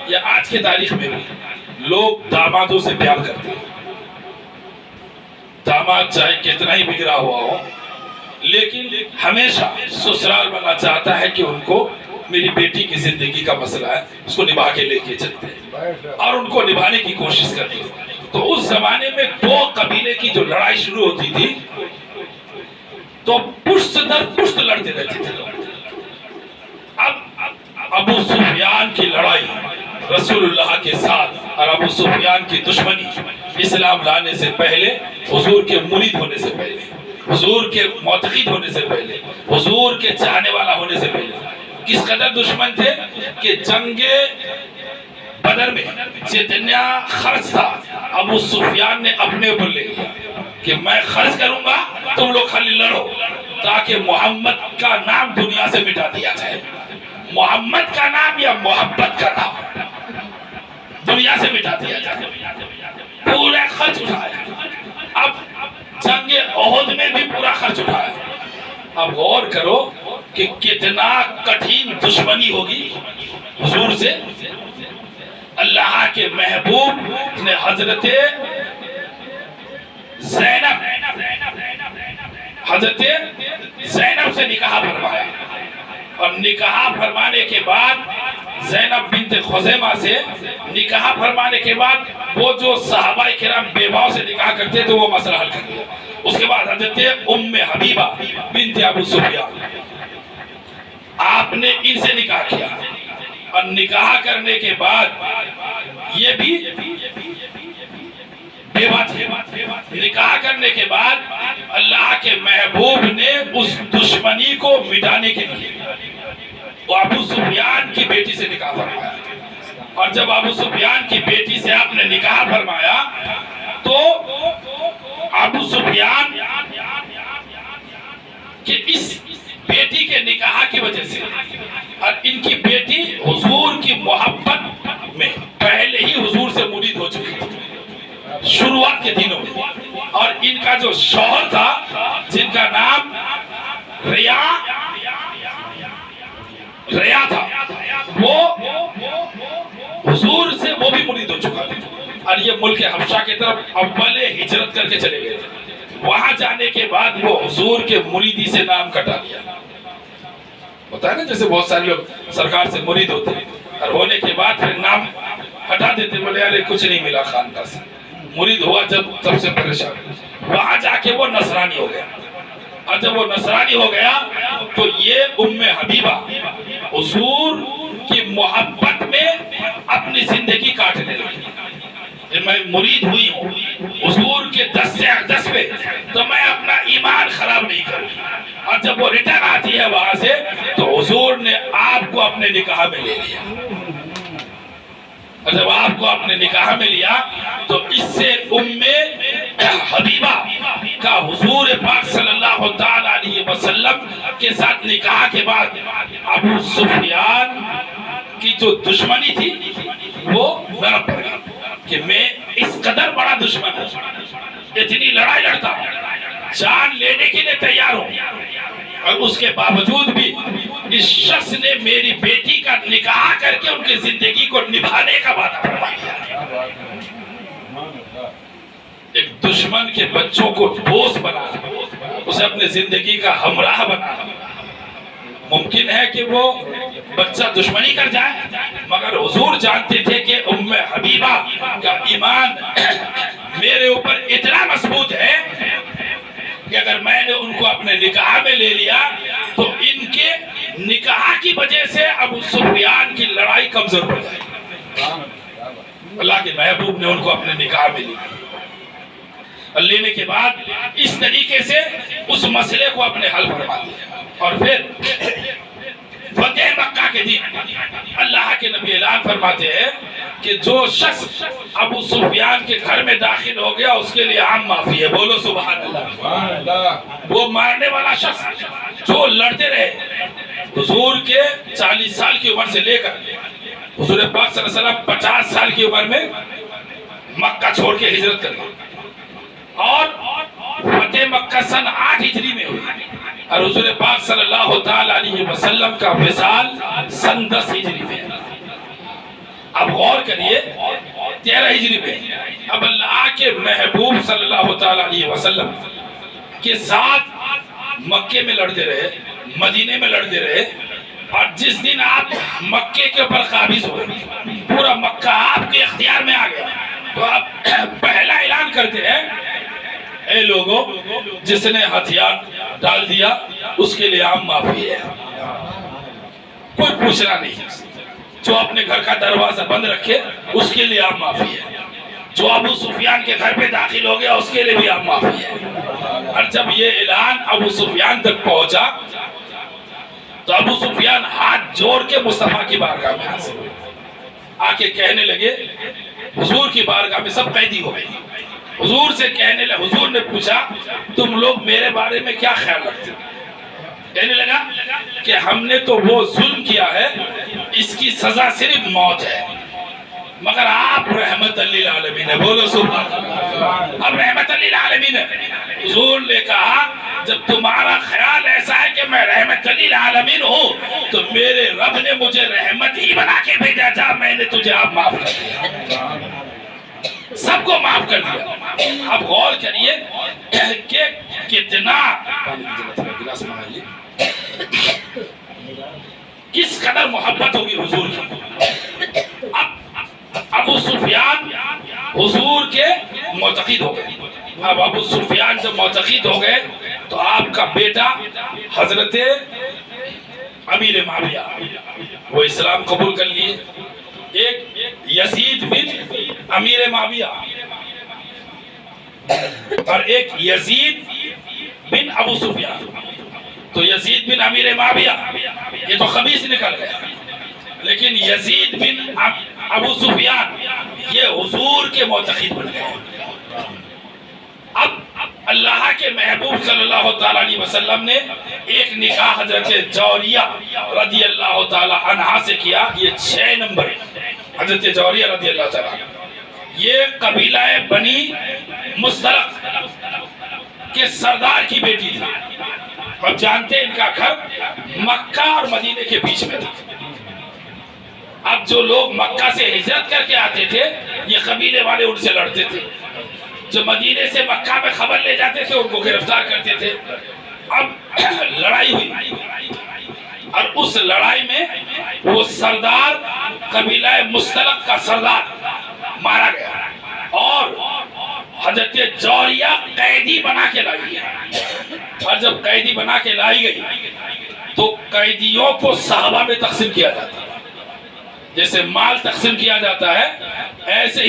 یا آج کے تاریخ میں بھی لوگ دامادوں سے پیار کرتے ہیں. داماد چاہے کتنا ہی بگڑا ہوا ہو لیکن ہمیشہ سسرال والا چاہتا ہے کہ ان کو میری بیٹی کی زندگی کا مسئلہ ہے اس کو نبھا کے لے کے چلتے ہیں اور ان کو نبھانے کی کوشش کرتے ہیں. تو اس زمانے میں دو قبیلے کی جو لڑائی شروع ہوتی تھی تو پشت در پشت لڑتے رہتے تھے لوگ. اب ابو سفیان کی لڑائی رسول اللہ کے ساتھ اور ابو سفیان کی دشمنی اسلام لانے سے پہلے، حضور کے مرید ہونے سے پہلے، حضور کے معتقد ہونے سے پہلے، حضور کے چاہنے والا ہونے سے پہلے کس قدر دشمن تھے کہ جنگ بدر میں جتنا خرچ تھا ابو سفیان نے اپنے اوپر لے لیا کہ میں خرچ کروں گا، تم لوگ خالی لڑو تاکہ محمد کا نام دنیا سے مٹا دیا جائے. محمد کا نام یا محبت کا نام دنیا سے مٹا دیا جائے. پورا خرچ اٹھایا. اب جنگ احد میں بھی پورا خرچ اٹھایا. اب غور کرو کہ کتنا کٹھین دشمنی ہوگی حضور سے. اللہ کے محبوب نے حضرت زینب سے نکاح فرمایا اور نکاح فرمانے کے بعد زینب بنت خزیمہ سے نکاح فرمانے کے بعد وہ جو صحابہ کرام بیواؤں سے نکاح کرتے تھے وہ مسئلہ حل کر دیا. اس کے بعد حضرت ام حبیبہ بنت ابو سفیان آپ نے ان سے نکاح کیا اور نکاح کرنے کے بعد یہ بھی بیوہ تھے. نکاح کرنے کے بعد اللہ کے محبوب نے اس دشمنی کو مٹانے کے لیے وہ ابو سفیان کی بیٹی سے نکاح فرمایا. اور جب ابو سفیان کی بیٹی سے آپ نے نکاح فرمایا تو ابو سفیان کہ اس بیٹی کے نکاح کی وجہ سے اور ان کی بیٹی حضور کی محبت میں پہلے ہی حضور سے مرید ہو چکی تھی شروعات کے دنوں میں. اور ان کا جو شوہر تھا جن کا نام ریا تھا وہ حضور سے وہ بھی مرید ہو چکا تھا اور یہ ملک حبشہ کی طرف اول ہجرت کر کے چلے گئے. وہاں جانے کے بعد وہ حضور کے مریدی سے نام کٹا لیا. ہوتا ہے نا جیسے بہت سارے لوگ سرکار سے مرید ہوتے ہیں اور ہونے کے بعد پھر نام ہٹا دیتے, بولے یار کچھ نہیں ملا خانقاہ سے. مرید ہوا جب تب سے پریشان. وہاں جا کے وہ نصرانی ہو گیا اور جب وہ نصرانی ہو گیا تو یہ ام حبیبہ حضور کی محبت میں اپنی زندگی کاٹنے لگی. میں مرید ہوئی ہوں حضور کے 10 سے 10 پہ تو میں اپنا ایمان خراب نہیں کروں. اور جب وہ ریٹرن آتی ہے وہاں سے تو حضور نے آپ کو اپنے نکاح میں لے لیا. اور جب آپ کو اپنے نکاح میں لیا تو اس سے ام حبیبہ کا حضور پاک صلی اللہ تعالی علیہ وسلم کے ساتھ نکاح کے بعد ابو سفیان کی جو دشمنی تھی وہ نرم پڑ گئی کہ میں اس قدر بڑا دشمن ہوں, اتنی لڑائی لڑتا ہوں, جان لینے کے لیے تیار ہوں, اور اس کے باوجود بھی اس شخص نے میری بیٹی کا نکاح کر کے ان کی زندگی کو نبھانے کا وعدہ فرما دیا. ایک دشمن کے بچوں کو دوست بنا, اسے اپنے زندگی کا ہمراہ بنا. ممکن ہے کہ وہ بچہ دشمنی کر جائے مگر حضور جانتے تھے کہ ام حبیبہ کا ایمان میرے اوپر اتنا مضبوط ہے کہ اگر میں نے ان کو اپنے نکاح میں لے لیا تو ان کے نکاح کی وجہ سے ابو سفیان کی لڑائی کمزور ہو جائے گی. اللہ کے محبوب نے ان کو اپنے نکاح میں لیا. لینے کے بعد اس طریقے سے اس مسئلے کو اپنے حل فرما دیا. اور پھر فتح مکہ کے دن اللہ کے نبی اعلان فرماتے ہیں کہ جو شخص ابو سفیان کے گھر میں داخل ہو گیا اس کے لیے عام معافی ہے. بولو سبحان اللہ. وہ مارنے والا شخص جو لڑتے رہے حضور کے 40 سال کی عمر سے لے کر حضور پاک صلی اللہ علیہ وسلم 50 سال کی عمر میں مکہ چھوڑ کے ہجرت کر گئے اور فتح مکہ سن 8 ہجری میں ہوئی اور حضور پاک صلی اللہ تعالی علیہ وسلم کا وصال سن 10 ہجری میں. اب غور کریے 13 ہجری میں اب اللہ کے محبوب صلی اللہ تعالیٰ علیہ وسلم کے ساتھ مکے میں لڑتے رہے، مدینے میں لڑتے رہے، اور جس دن آپ مکے کے اوپر قابض ہوئے، پورا مکہ آپ کے اختیار میں آ گیا، تو آپ پہلا اعلان کرتے ہیں اے لوگوں جس نے ہتھیار ڈال دیا اس کے لیے عام معافی ہے، کوئی پوچھنا نہیں، جو اپنے گھر کا دروازہ بند رکھے اس کے لیے عام معافی ہے، جو ابو سفیان کے گھر پہ داخل ہو گیا اس کے لیے بھی عام معافی ہے۔ اور جب یہ اعلان ابو سفیان تک پہنچا تو ابو سفیان ہاتھ جوڑ کے مصطفیٰ کی بارگاہ میں حاضر ہوئے، آ کے کہنے لگے حضور کی بارگاہ میں سب قیدی ہو گئے، حضور سے کہنے لگے، حضور نے پوچھا تم لوگ میرے بارے میں کیا خیال رکھتے ہو؟ کہنے لگا کہ ہم نے تو وہ ظلم کیا ہے اس کی سزا صرف موت ہے، مگر آپ رحمت للعالمین ہے، بولو سبحان اللہ، اب رحمت للعالمین ہے۔ حضور نے کہا جب تمہارا خیال ایسا ہے کہ میں رحمت للعالمین ہوں تو میرے رب نے مجھے رحمت ہی بنا کے بھیجا، جا میں نے تجھے آپ معاف کر دیا، سب کو معاف کر دیا۔ اب غور کریے کہ کتنا کس قدر محبت ہوگی حضور کی۔ اب ابو سفیان حضور کے معتقد ہو گئے، اب ابو سفیان جب معتقد ہو گئے تو آپ کا بیٹا حضرت امیر معاویہ وہ اسلام قبول کر لیے، ایک یزید بن امیر معاویہ اور ایک یزید بن ابو سفیان، تو یزید بن امیر معاویہ یہ تو خبیث نکل گیا، لیکن یزید بن ابو سفیان یہ حضور کے معتقد بن گئے۔ اب اللہ کے محبوب صلی اللہ تعالیٰ علیہ وسلم نے ایک نکاح حضرت جوریہ رضی اللہ تعالیٰ عنہا سے کیا، یہ 6 نمبر حضرت جوریہ رضی اللہ تعالیٰ، یہ قبیلہ بنی مستلق کے سردار کی بیٹی تھی، اور جانتے ان کا گھر مکہ اور مدینے کے بیچ میں تھا۔ اب جو لوگ مکہ سے ہجرت کر کے آتے تھے یہ قبیلے والے ان سے لڑتے تھے، جو مدینے سے مکہ میں خبر لے جاتے تھے ان کو گرفتار کرتے تھے۔ اب لڑائی ہوئی اور اس لڑائی میں وہ سردار قبیلہ مستلق کا سردار مارا گیا، اور حضرت جوریہ قیدی بنا کے لائی گئی، اور جب قیدی بنا کے لائی گئی تو قیدیوں کو صحابہ میں تقسیم کیا جاتا ہے، جیسے مال تقسیم کیا جاتا ہے ایسے